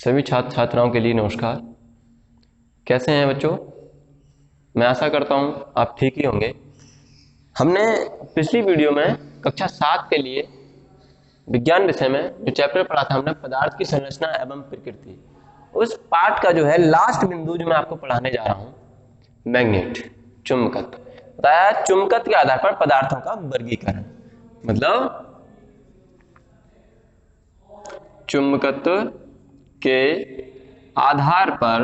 सभी छात्र छात्राओं के लिए नमस्कार। कैसे हैं बच्चों? मैं आशा करता हूं आप ठीक ही होंगे। हमने पिछली वीडियो में कक्षा 7 के लिए विज्ञान विषय में जो चैप्टर पढ़ा था, हमने पदार्थ की संरचना एवं प्रकृति, उस पार्ट का जो है लास्ट बिंदु जो मैं आपको पढ़ाने जा रहा हूं, मैग्नेट, चुंबकत्व। बताया चुंबकत्व के आधार पर पदार्थों का वर्गीकरण, मतलब चुंबकत्व के आधार पर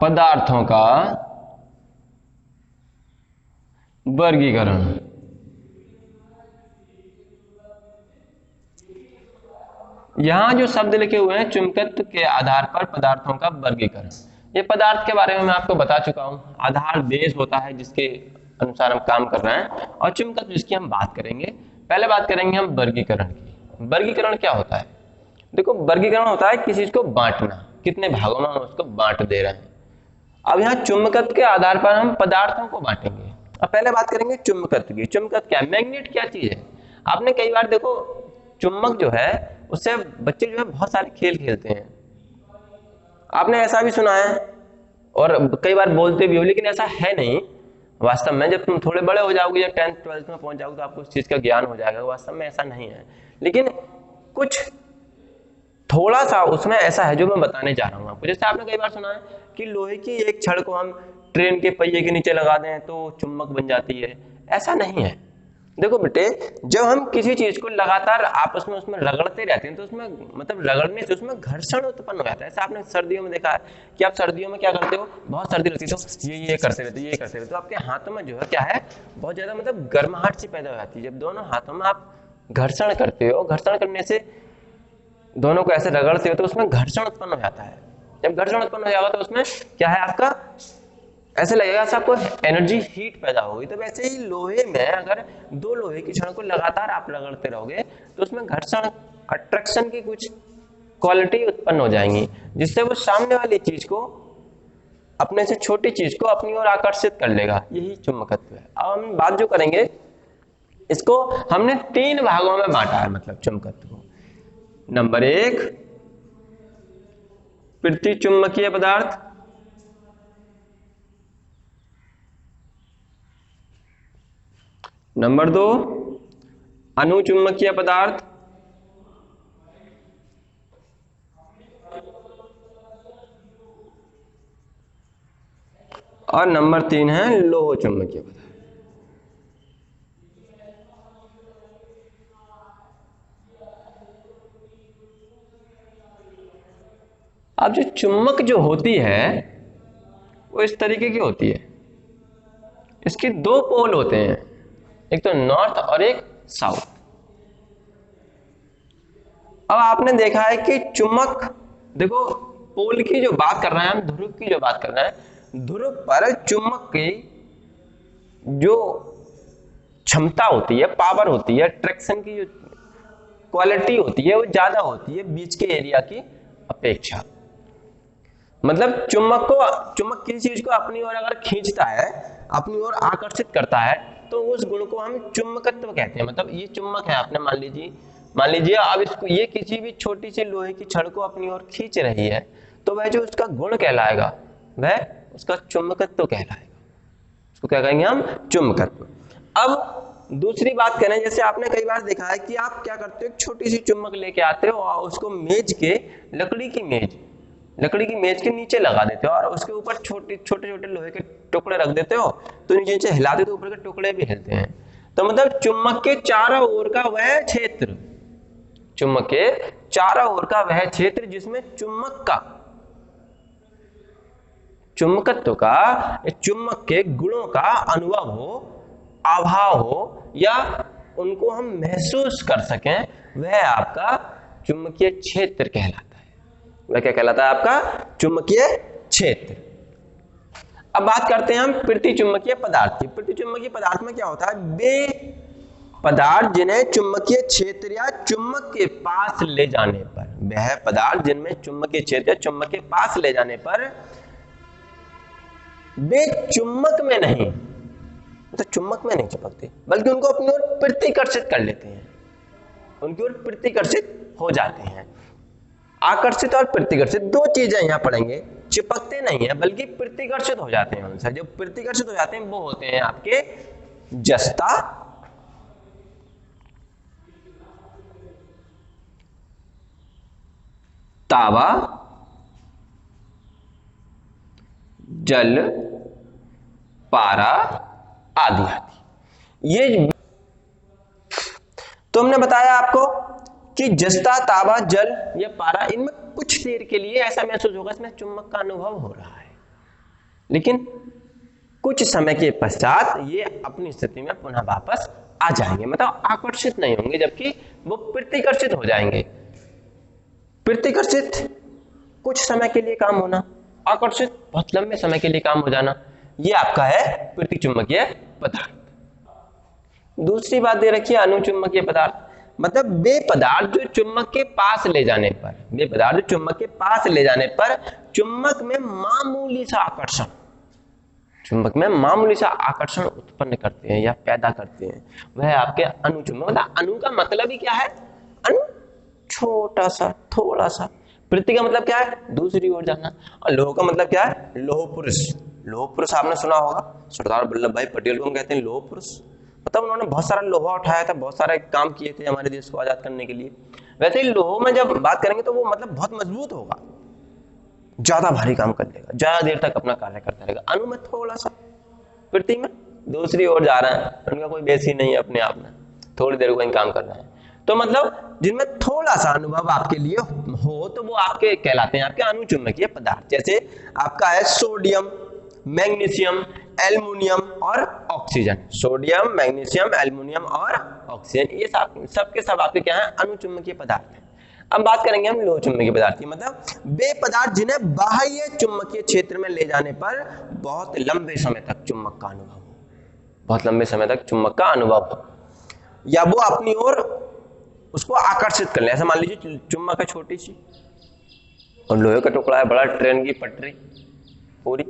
पदार्थों का वर्गीकरण। यहां जो शब्द लिखे हुए हैं, चुंबकत्व के आधार पर पदार्थों का वर्गीकरण, ये पदार्थ के बारे में मैं आपको बता चुका हूं। आधार बेस होता है जिसके अनुसार हम काम कर रहे हैं, और चुंबकत्व जिसकी हम बात करेंगे। पहले बात करेंगे हम वर्गीकरण की। वर्गीकरण क्या होता है? देखो, वर्गीकरण होता है किसी चीज को बांटना, कितने भागों में हम उसको बांट दे रहे हैं। अब यहाँ चुंबकत्व के आधार पर हम पदार्थों को बांटेंगे। अब पहले बात करेंगे चुंबकत्व की। चुंबकत्व क्या है? मैग्नेट क्या चीज है? आपने कई बार देखो, चुंबक जो है उससे बच्चे जो है बहुत सारे खेल खेलते हैं। आपने ऐसा भी सुना है और कई बार बोलते भी हो, लेकिन ऐसा है नहीं वास्तव में। जब तुम थोड़े बड़े हो जाओगे या 10th 12th में पहुंच जाओगे तो आपको उस चीज का ज्ञान हो जाएगा। वास्तव में ऐसा नहीं है, लेकिन कुछ थोड़ा सा उसमें ऐसा है जो मैं बताने जा रहा हूं आपको। जैसे आपने कई बार सुना है कि लोहे की एक छड़ को हम ट्रेन के पहिए के नीचे लगा दें तो चुंबक बन जाती है। ऐसा नहीं है। देखो बेटे, जब हम किसी चीज को लगातार आपस में उसमें रगड़ते रहते हैं तो उसमें मतलब रगड़ने से उसमें घर्षण उत्पन्न हो जाता है। ऐसा आपने सर्दियों में देखा है कि आप सर्दियों में क्या करते हो, बहुत सर्दी लगती है तो ये करते रहते, ये करते रहते, तो आपके हाथों में जो है क्या है, बहुत ज्यादा मतलब गर्माहट सी पैदा हो जाती है। जब दोनों हाथों में आप घर्षण करते हो, घर्षण करने से दोनों को ऐसे रगड़ते हो तो उसमें घर्षण उत्पन्न हो जाता है। जब घर्षण उत्पन्न हो जाएगा तो उसमें क्या है, आपका ऐसे लगेगा आपको एनर्जी, हीट पैदा होगी। तो वैसे ही लोहे में अगर दो लोहे की छड़ को लगातार आप रगड़ते रहोगे तो उसमें घर्षण, अट्रैक्शन की कुछ क्वालिटी उत्पन्न हो जाएंगी, जिससे वो सामने वाली चीज को, अपने से छोटी चीज को अपनी ओर आकर्षित कर लेगा। यही चुंबकत्व है। अब हम बात जो करेंगे, इसको हमने 3 भागों में बांटा है, मतलब चुंबकत्व को। नंबर 1 पृथ्वी चुंबकीय पदार्थ, नंबर 2 अनुचुंबकीय पदार्थ, और नंबर 3 है लोह चुंबकीय पदार्थ। अब जो चुंबक जो होती है वो इस तरीके की होती है। इसके 2 पोल होते हैं, एक तो नॉर्थ और एक साउथ। अब आपने देखा है कि चुंबक, देखो पोल की जो बात कर रहे हैं हम, ध्रुव की जो बात कर रहे हैं, ध्रुव पर चुंबक की जो क्षमता होती है, पावर होती है, ट्रैक्शन की जो क्वालिटी होती है वो ज्यादा होती है बीच के एरिया की अपेक्षा। मतलब चुंबक किसी चीज को अपनी ओर अगर खींचता है, अपनी ओर आकर्षित करता है, तो उस गुण को हम चुंबकत्व कहते हैं। मतलब ये चुंबक है, आपने मान लीजिए अब इसको, ये किसी भी छोटी सी लोहे की छड़ को अपनी ओर खींच रही है, तो वह जो उसका गुण कहलाएगा वह उसका चुंबकत्व कहलाएगा। उसको क्या कहेंगे हम? चुंबकत्व। अब दूसरी बात करें, जैसे आपने कई बार देखा है कि आप क्या करते हो, एक छोटी सी चुंबक लेके आते हो और उसको मेज के, लकड़ी की मेज के नीचे लगा देते हो और उसके ऊपर छोटे छोटे लोहे के टुकड़े रख देते हो, तो नीचे हिलाते तो ऊपर के टुकड़े भी हिलते हैं। तो मतलब चुंबक के चारों ओर का वह क्षेत्र, चुंबक के चारों ओर का वह क्षेत्र जिसमें चुंबकत्व का, चुंबक के गुणों का अनुभव हो, अभाव हो, या उनको हम महसूस कर सकें, वह आपका चुंबकीय क्षेत्र कहलाता है। वह क्या कहलाता है? आपका चुंबकीय क्षेत्र। अब बात करते हैं हम पृथ्वी चुंबकीय पदार्थ की। पृथ्वी चुंबकीय पदार्थ में क्या होता है? वे पदार्थ जिन्हें चुंबकीय क्षेत्र या चुंबक के पास ले जाने पर, वह पदार्थ जिनमें चुंबकीय क्षेत्र या चुंबक के पास ले जाने पर वे चुंबक में नहीं, तो चुंबक में नहीं चिपकते, बल्कि उनको अपनी ओर प्रतिकर्षित कर लेते हैं, उनकी ओर प्रतिकर्षित हो जाते हैं। आकर्षित और प्रतिकर्षित दो चीजें यहां पढ़ेंगे, चिपकते नहीं है बल्कि प्रतिकर्षित हो जाते हैं उनसे। जो प्रतिकर्षित हो जाते हैं वो होते हैं आपके जस्ता, तावा, जल, पारा आदि आदि। ये तो हमने बताया आपको कि जस्ता, तावा, जल या पारा, इनमें कुछ देर के लिए ऐसा महसूस होगा इसमें चुंबक का अनुभव हो रहा है, लेकिन कुछ समय के पश्चात ये अपनी स्थिति में पुनः वापस आ जाएंगे, मतलब आकर्षित नहीं होंगे, जबकि वो प्रतिकर्षित हो जाएंगे। प्रतिकर्षित कुछ समय के लिए काम होना, आकर्षित बहुत लंबे समय के लिए काम हो जाना, ये आपका है प्रतिचुंबकीय पदार्थ। दूसरी बात दे रखी है अनुचुंबकीय पदार्थ, मतलब वे पदार्थ जो चुंबक के पास ले जाने पर, वे पदार्थ जो चुंबक के पास ले जाने पर चुंबक में मामूली सा आकर्षण, चुंबक में मामूली सा आकर्षण उत्पन्न करते हैं या पैदा करते हैं, वह आपके अनुचुंबक। मतलब अणु का मतलब ही क्या है? अणु, छोटा सा, थोड़ा सा। प्रति का मतलब क्या है? दूसरी ओर जाना। और लोह का मतलब क्या है? लोह पुरुष। लोह पुरुष आपने सुना होगा, सरदार वल्लभ भाई पटेल को हम कहते हैं लोह पुरुष। मतलब उन्होंने बहुत सारा लोहा उठाया था, बहुत सारे काम किए थे हमारे देश को आजाद करने के लिए। वैसे ही लोह में जब बात करेंगे तो वो मतलब बहुत मजबूत होगा, ज्यादा भारी काम कर लेगा, ज्यादा देर तक अपना कार्य करता रहेगा। अणु में थोड़ा सा, पृथ्वी में दूसरी ओर जा रहा है, उनका कोई बेस ही नहीं है अपने आप में, थोड़ी देर वही काम कर रहे हैं। तो मतलब जिनमें थोड़ा सा अनुभव आपके लिए हो तो वो आपके कहलाते हैं आपके अनुचुंबकीय पदार्थ। जैसे आपका है सोडियम, मैग्नीशियम, एल्युमिनियम और ऑक्सीजन। सोडियम, मैग्नीशियम, एल्युमिनियम और ऑक्सीजन, ये सबके सब आपके क्या है? अनुचुंबकीय पदार्थ हैं। अब बात करेंगे हम लोह चुंबकीय पदार्थ की, मतलब वे पदार्थ जिन्हें बाह्य चुंबकीय क्षेत्र में ले जाने पर बहुत लंबे समय तक चुंबक का अनुभव हो, बहुत लंबे समय तक चुंबक का अनुभव हो, या वो अपनी ओर उसको आकर्षित कर ले। ऐसा मान लीजिए चुंबक है छोटी सी और लोहे का टुकड़ा है बड़ा, ट्रेन की पटरी पूरी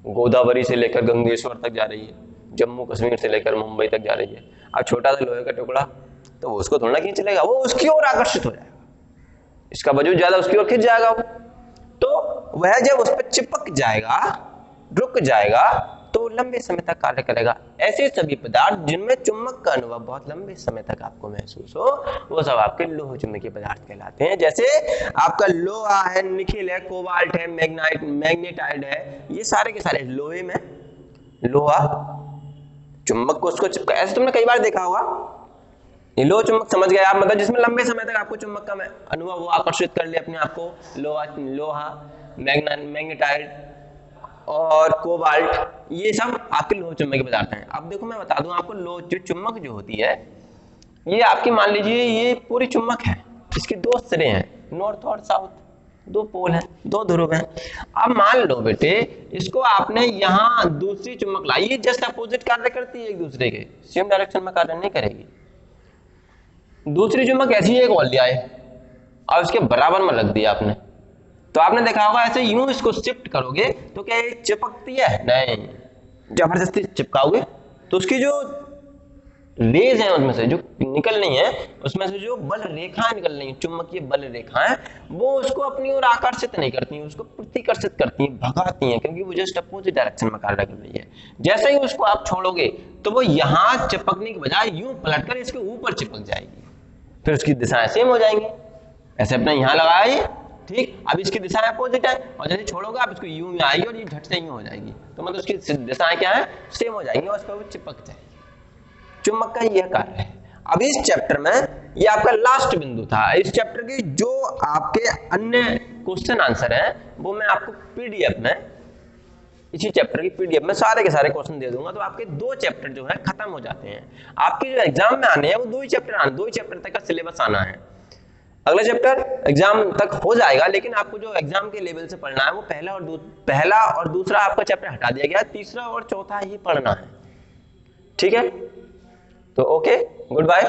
गोदावरी से लेकर गंगेश्वर तक जा रही है, जम्मू कश्मीर से लेकर मुंबई तक जा रही है। अब छोटा सा लोहे का टुकड़ा, तो वो उसको थोड़ा खींच चलेगा, वो उसकी ओर आकर्षित हो जाएगा, इसका वजूद ज्यादा उसकी ओर खींच जाएगा वो। तो वह जब उस पर चिपक जाएगा, रुक जाएगा, तो लंबे समय तक कार्य करेगा। ऐसे सभी पदार्थ जिनमें चुंबक का अनुभव बहुत लंबे समय तक आपको महसूस हो, वो सब आपके लोह चुंबकीय पदार्थ कहलाते हैं। जैसे आपका लोहा है, निकिल है, कोबाल्ट है, मैग्नेटाइड है, ये सारे के सारे लोहे में लोहा चुंबक को उसको चिपका। ऐसे तुमने कई बार देखा होगा, ये लोह चुंबक समझ गए आप, मतलब जिसमें लंबे समय तक आपको चुंबक का अनुभव वो आकर्षित कर ले अपने आप को। लोहा, मैग्नेटाइड और कोबाल्ट, ये सब आपके लोह चुंबकीय पदार्थ हैं। अब देखो मैं बता दूं आपको, लोह जो चुंबक जो होती है, ये आपकी मान लीजिए ये पूरी चुंबक है, इसके दो सिरे हैं, नॉर्थ और साउथ, दो पोल हैं, दो ध्रुव हैं। अब मान लो बेटे इसको आपने यहाँ दूसरी चुंबक लाई, ये जस्ट अपोजिट कार्य करती है एक दूसरे के, सेम डायरेक्शन में कार्य नहीं करेगी। दूसरी चुंबक ऐसी एक और लिया है और उसके बराबर में रख दिया आपने, तो आपने देखा होगा ऐसे यूं इसको शिफ्ट करोगे तो क्या ये चिपकती है? नहीं, जबरदस्ती चिपकाओगे तो उसकी जो रेज है उसमें से जो निकल रही है, उसमें से जो बल रेखाएं निकल रही हैं, चुंबकीय बल रेखाएं, वो उसको अपनी ओर आकर्षित नहीं करती हैं, उसको प्रतिकर्षित करती हैं, भगाती हैं, क्योंकि वो जस्ट अपोजिट डायरेक्शन में कार्य कर रही है। जैसे ही उसको आप छोड़ोगे तो वो यहां चिपकने की बजाय यूं पलटकर इसके ऊपर चिपक जाएगी, फिर उसकी दिशाएं सेम हो जाएंगी। ऐसे अपने यहां लगाए, ठीक, अब इसकी दिशाएं अपोजिट है, और जैसे छोड़ोगे आप इसको यूं में आएगी और ये झट से यूं हो जाएगी, तो मतलब उसकी दिशाएं क्या है? सेम हो जाएंगी और उस पर वो चिपक जाएगी। चुंबक का यह कार्य है। अब इस चैप्टर में ये आपका लास्ट बिंदु था। इस चैप्टर के जो आपके अन्य क्वेश्चन आंसर हैं वो मैं आपको पीडीएफ में, इसी चैप्टर की पीडीएफ में सारे के सारे क्वेश्चन दे दूंगा, तो आपके दो चैप्टर जो है खत्म हो जाते हैं। आपके जो एग्जाम में आने हैं वो दो ही चैप्टर तक का सिलेबस आना है। अगला चैप्टर एग्जाम तक हो जाएगा, लेकिन आपको जो एग्जाम के लेवल से पढ़ना है वो पहला और दूसरा आपका चैप्टर हटा दिया गया है, तीसरा और चौथा ही पढ़ना है। ठीक है, तो ओके, गुड बाय।